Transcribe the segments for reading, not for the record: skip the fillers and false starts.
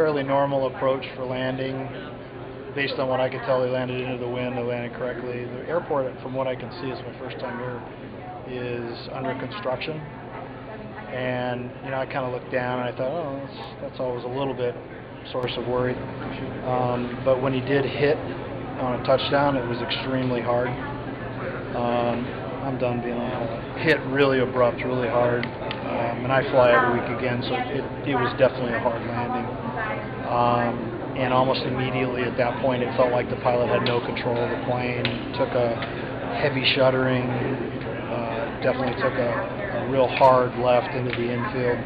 fairly normal approach for landing. Based on what I could tell, they landed into the wind, they landed correctly. The airport, from what I can see, is my first time here, is under construction. And, you know, I kind of looked down and I thought, oh, that's always a little bit source of worry. But when he did hit on a touchdown, it was extremely hard. I'm done being on a hit really abrupt, really hard. And I fly every week again, so it was definitely a hard landing. And almost immediately at that point, it felt like the pilot had no control of the plane. Took a heavy shuddering, definitely took a real hard left into the infield.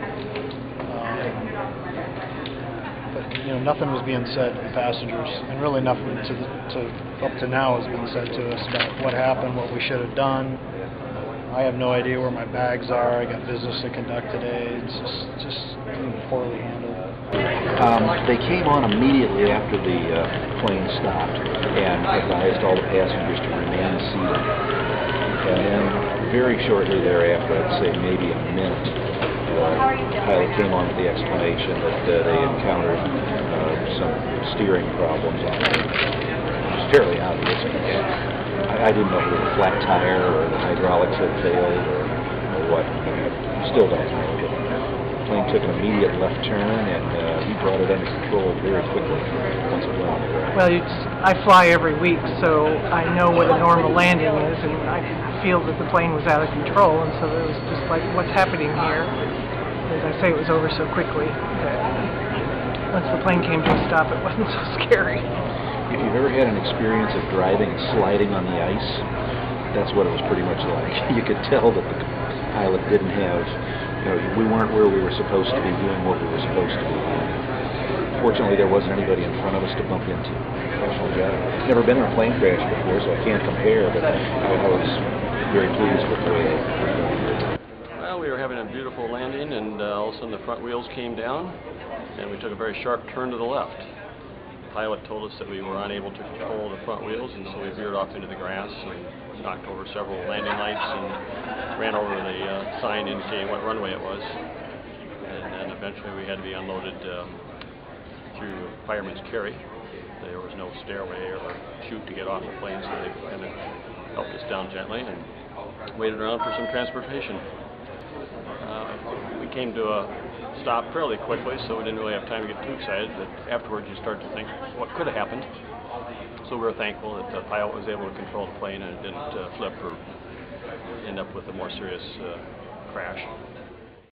But you know, nothing was being said to the passengers, and really nothing up to now has been said to us about what happened, what we should have done. I have no idea where my bags are. I got business to conduct today. It's just poorly handled. They came on immediately after the plane stopped and advised all the passengers to remain seated. And then very shortly thereafter, I'd say maybe a minute, the pilot came on with the explanation that they encountered some steering problems on it. It was fairly obvious. I didn't know if it was a flat tire or the hydraulics had failed or what. Still don't know. The plane took an immediate left turn, and he brought it under control very quickly once it went on the ground. Well, I fly every week, so I know what a normal landing is, and I feel that the plane was out of control, and so it was just like, what's happening here? As I say, it was over so quickly that once the plane came to a stop, it wasn't so scary. If you've ever had an experience of driving and sliding on the ice, that's what it was pretty much like. You could tell that the pilot didn't have, you know, we weren't where we were supposed to be doing what we were supposed to be doing. Fortunately, there wasn't anybody in front of us to bump into. Professional job. Never been in a plane crash before, so I can't compare, but I was very pleased with the way it performed. Well, we were having a beautiful landing, and all of a sudden the front wheels came down, and we took a very sharp turn to the left. The pilot told us that we were unable to control the front wheels, and so we veered off into the grass and knocked over several landing lights and ran over the sign indicating what runway it was. And then eventually we had to be unloaded through fireman's carry. There was no stairway or chute to get off the plane, so they kind of helped us down gently and waited around for some transportation. We came to a stop fairly quickly, so we didn't really have time to get too excited, but afterwards you start to think what could have happened. So we were thankful that the pilot was able to control the plane and it didn't flip or end up with a more serious crash.